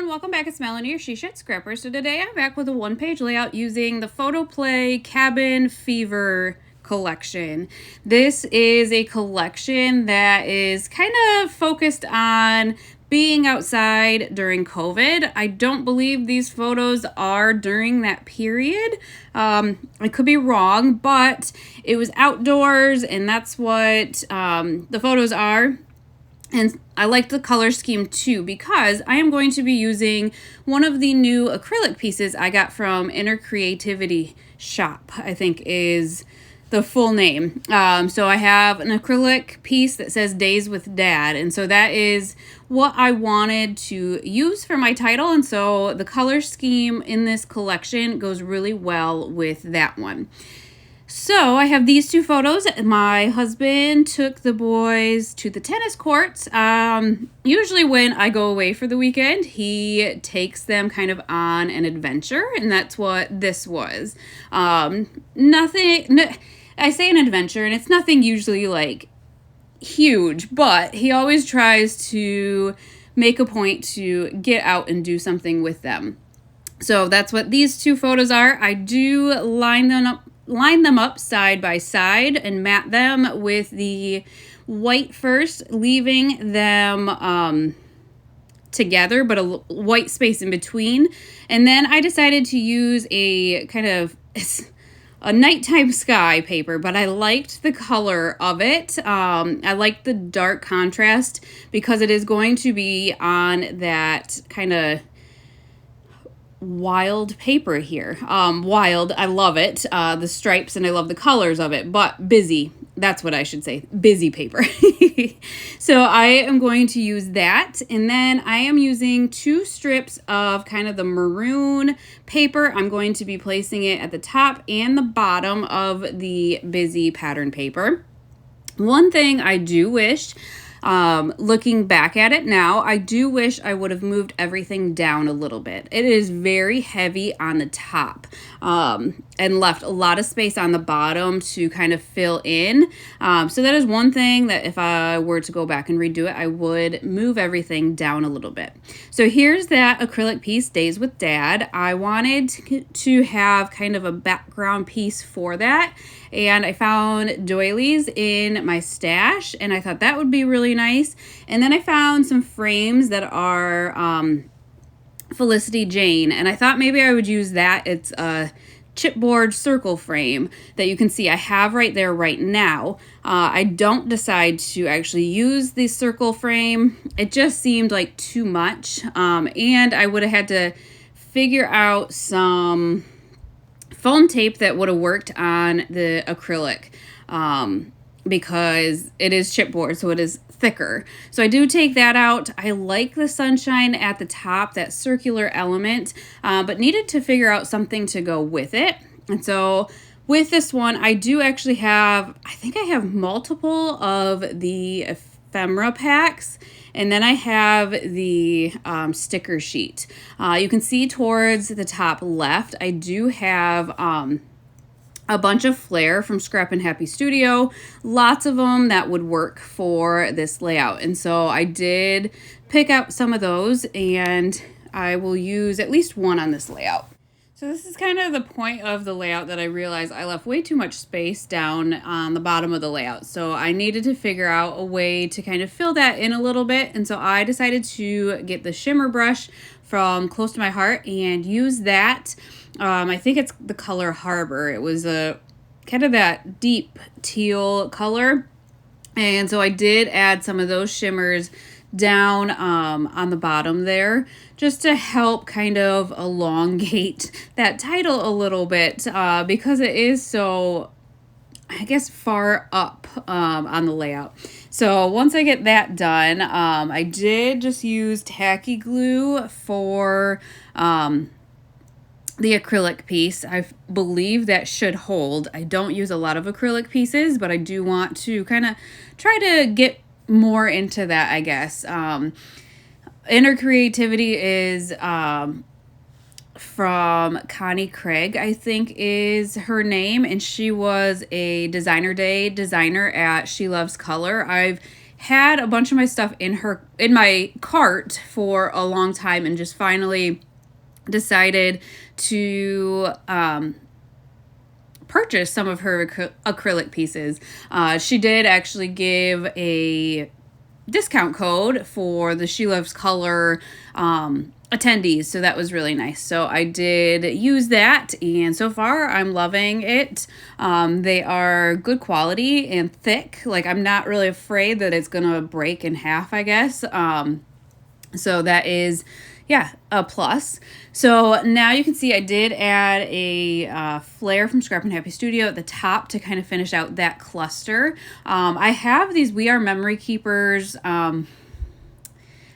Welcome back. It's Melanie, your She Shed Scrapper. So today I'm back with a one-page layout using the Photoplay Cabin Fever collection. This is a collection that is kind of focused on being outside during COVID. I don't believe these photos are during that period. I could be wrong, but it was outdoors, and that's what the photos are. And I like the color scheme too, because I am going to be using one of the new acrylic pieces I got from Inner Creativity Shop, I think is the full name. So I have an acrylic piece that says Days with Dad, and so that is what I wanted to use for my title, and so the color scheme in this collection goes really well with that one. So I have these two photos. My husband took the boys to the tennis courts. Usually when I go away for the weekend, he takes them kind of on an adventure, and that's what this was. I say an adventure, and it's nothing usually like huge, but he always tries to make a point to get out and do something with them. So that's what these two photos are. I do line them up side by side and mat them with the white first, leaving them together, but a white space in between. And then I decided to use a kind of a nighttime sky paper, but I liked the color of it. I liked the dark contrast because it is going to be on that kind of wild paper here. Wild, I love it. The stripes, and I love the colors of it, but busy. That's what I should say. Busy paper. So I am going to use that. And then I am using 2 strips of kind of the maroon paper. I'm going to be placing it at the top and the bottom of the busy pattern paper. One thing I do wish, looking back at it now, I do wish I would have moved everything down a little bit. It is very heavy on the top, and left a lot of space on the bottom to kind of fill in. So that is one thing that if I were to go back and redo it, I would move everything down a little bit. So here's that acrylic piece, Days with Dad. I wanted to have kind of a background piece for that, and I found doilies in my stash, and I thought that would be really nice. And then I found some frames that are Felicity Jane, and I thought maybe I would use that. It's a chipboard circle frame that you can see I have right there right now. I don't decide to actually use the circle frame. It just seemed like too much, and I would have had to figure out some foam tape that would have worked on the acrylic, because it is chipboard, so it is thicker. So I do take that out. I like the sunshine at the top, that circular element, but needed to figure out something to go with it. And so with this one, I do actually have, I think I have multiple of the ephemera packs, and then I have the sticker sheet. You can see towards the top left, I do have a bunch of flair from Scrap and Happy Studio, lots of them that would work for this layout. And so I did pick out some of those, and I will use at least one on this layout. So this is kind of the point of the layout that I realized I left way too much space down on the bottom of the layout. So I needed to figure out a way to kind of fill that in a little bit. And so I decided to get the shimmer brush from Close to My Heart and use that. I think it's the color Harbor. It was a kind of that deep teal color. And so I did add some of those shimmers down on the bottom there, just to help kind of elongate that title a little bit, because it is so, I guess, far up on the layout. So once I get that done, I did just use tacky glue for the acrylic piece. I believe that should hold. I don't use a lot of acrylic pieces, but I do want to kind of try to get more into that, I guess. Inner Creativity is from Connie Craig, I think is her name, and she was a designer day designer at She Loves Color. I've had a bunch of my stuff in my cart for a long time and just finally decided to purchase some of her acrylic pieces. She did actually give a discount code for the She Loves Color attendees, so that was really nice. So I did use that, and so far I'm loving it. They are good quality and thick. Like, I'm not really afraid that it's gonna break in half, I guess. So that is, yeah, a plus. So now you can see I did add a flare from Scrap and Happy Studio at the top to kind of finish out that cluster. I have these We Are Memory Keepers.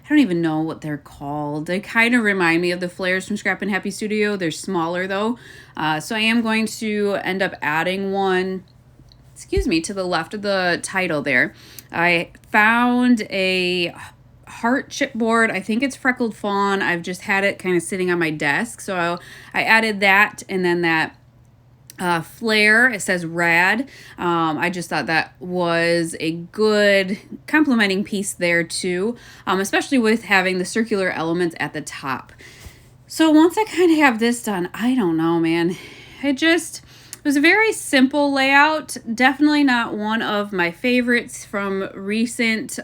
I don't even know what they're called. They kind of remind me of the flares from Scrap and Happy Studio. They're smaller though. So I am going to end up adding one, excuse me, to the left of the title there. I found a heart chipboard. I think it's Freckled Fawn. I've just had it kind of sitting on my desk. So I added that, and then that flare, it says Rad. I just thought that was a good complementing piece there too, especially with having the circular elements at the top. So once I kind of have this done, I don't know, man. It was a very simple layout. Definitely not one of my favorites from recent,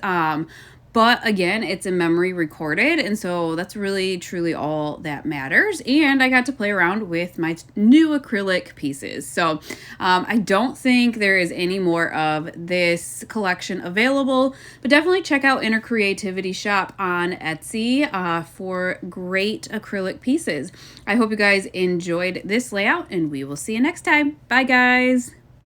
but again, it's a memory recorded, and so that's really truly all that matters. And I got to play around with my new acrylic pieces. So I don't think there is any more of this collection available, but definitely check out Inner Creativity Shop on Etsy for great acrylic pieces. I hope you guys enjoyed this layout, and we will see you next time. Bye, guys.